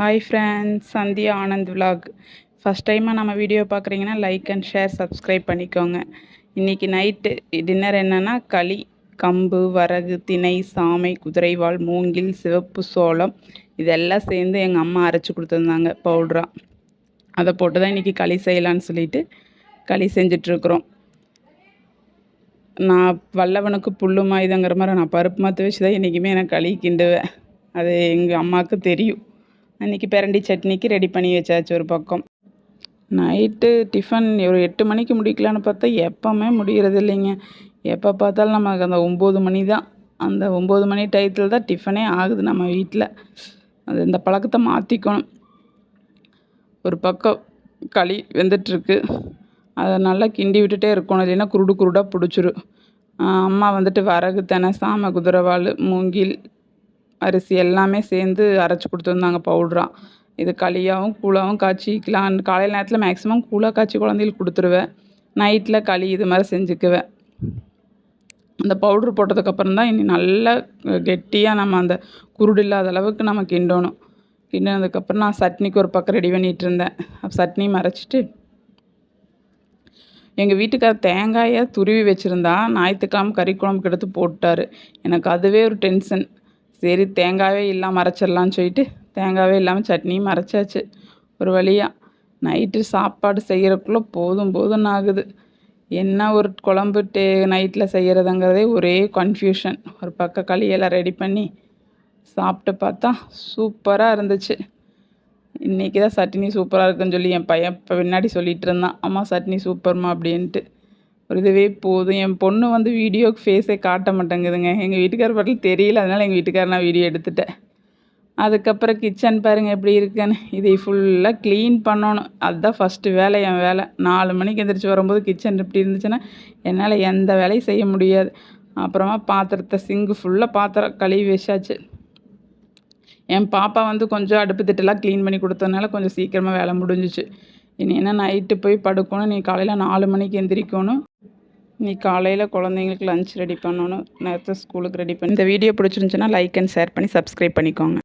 Hi friends, Sandhya Anand vlog. First டைமாக நம்ம video பார்க்குறீங்கன்னா லைக் அண்ட் ஷேர் சப்ஸ்கிரைப் பண்ணிக்கோங்க. இன்றைக்கி நைட்டு டின்னர் என்னென்னா களி, கம்பு, வரகு, திணை, சாமை, குதிரைவால், மூங்கில், சிவப்பு சோளம் இதெல்லாம் சேர்ந்து எங்கள் அம்மா அரைச்சி கொடுத்துருந்தாங்க பவுட்ரா. அதை போட்டு தான் இன்றைக்கி களி செய்யலான்னு சொல்லிட்டு களி செஞ்சிட்ருக்குறோம். நான் வல்லவனுக்கு புல்லு மாயுதங்கிற மாதிரி நான் பருப்பு மாற்ற வச்சு தான் என்றைக்குமே எனக்கு களி கிண்டுவேன். அது எங்கள் அம்மாவுக்கு தெரியும். அன்றைக்கி பிரண்டி சட்னிக்கு ரெடி பண்ணி வச்சாச்சு ஒரு பக்கம். நைட்டு டிஃபன் ஒரு 8 மணிக்கு முடிக்கலான்னு பார்த்தா எப்போவுமே முடிகிறது இல்லைங்க. எப்போ பார்த்தாலும் நமக்கு அந்த 9 மணி தான். அந்த 9 மணி டயத்தில் தான் டிஃபனே ஆகுது நம்ம வீட்டில். அது இந்த பழக்கத்தை மாற்றிக்கணும். ஒரு பக்கம் களி வெந்துட்டுருக்கு, அதை நல்லா கிண்டி விட்டுட்டே இருக்கணும், இல்லைன்னா குருடு குருடாக பிடிச்சிரும். அம்மா வந்துட்டு வரகு, தெனை, சாமை, குதிரைவால், மூங்கில் அரிசி எல்லாமே சேர்ந்து அரைச்சி கொடுத்துருந்தாங்க பவுட்ரா. இது களியாகவும் கூழாகவும் காய்ச்சிக்கலாம். காலையில் நேரத்தில் மேக்ஸிமம் கூழாக காய்ச்சி குழந்தைகளுக்கு கொடுத்துருவேன். நைட்டில் களி இது மாதிரி செஞ்சுக்குவேன். அந்த பவுட்ரு போட்டதுக்கப்புறம் தான் இனி நல்லா கெட்டியாக நம்ம அந்த குருடு இல்லாத அளவுக்கு நம்ம கிண்டணும். கிண்டினதுக்கப்புறம் நான் சட்னிக்கு ஒரு பக்கம் ரெடி பண்ணிகிட்டு இருந்தேன். சட்னியும் அரைச்சிட்டு எங்கள் வீட்டுக்கார் தேங்காயை துருவி வச்சுருந்தா ஞாயிற்றுக்கிழமை கறி குழம்புக்கு எடுத்து போட்டார். எனக்கு அதுவே ஒரு டென்ஷன். சரி தேங்காயே இல்லாமல் அரைச்சிடலான்னு சொல்லிட்டு தேங்காயே இல்லாமல் சட்னியும் அரைச்சாச்சு ஒரு வழியாக. நைட்டு சாப்பாடு செய்கிறக்குள்ளே போதும் போதும்னு ஆகுது. என்ன ஒரு குழம்பு நைட்டில் செய்கிறதுங்கிறதே ஒரே கன்ஃபியூஷன். ஒரு பக்கம் களியெல்லாம் ரெடி பண்ணி சாப்பிட்டு பார்த்தா சூப்பராக இருந்துச்சு. இன்றைக்கி தான் சட்னி சூப்பராக இருக்குன்னு சொல்லி என் பையன் இப்போ பின்னாடி சொல்லிகிட்டு இருந்தான், அம்மா சட்னி சூப்பர்மா அப்படின்ட்டு. ஒரு இதுவே போதும். என் பொண்ணு வந்து வீடியோக்கு ஃபேஸே காட்ட மாட்டேங்குதுங்க. எங்கள் வீட்டுக்கார பாட்டில் தெரியல, அதனால் எங்கள் வீட்டுக்கார நான் வீடியோ எடுத்துட்டேன். அதுக்கப்புறம் கிச்சன் பாருங்கள் எப்படி இருக்குன்னு. இதை ஃபுல்லாக க்ளீன் பண்ணணும். அதுதான் ஃபஸ்ட்டு வேலை. என் வேலை 4 மணிக்கு எந்திரிச்சு வரும்போது கிச்சன் இப்படி இருந்துச்சுன்னா என்னால் எந்த வேலையும் செய்ய முடியாது. அப்புறமா பாத்திரத்தை சிங்கு ஃபுல்லாக பாத்திரம் கழுவி வச்சாச்சு. என் பாப்பா வந்து கொஞ்சம் அடுப்பு திட்டெல்லாம் க்ளீன் பண்ணி கொடுத்ததுனால கொஞ்சம் சீக்கிரமாக வேலை முடிஞ்சிச்சு. இனி என்ன நைட்டு போய் படுக்கணும். நீ காலையில் 4 மணிக்கு எந்திரிக்கணும். நீ காலையில் குழந்தைங்களுக்கு லஞ்ச் ரெடி பண்ணணும். நேரத்தை ஸ்கூலுக்கு ரெடி பண்ணி. இந்த வீடியோ பிடிச்சிருந்துச்சுன்னா லைக் அண்ட் ஷேர் பண்ணி சப்ஸ்கிரைப் பண்ணிக்கோங்க.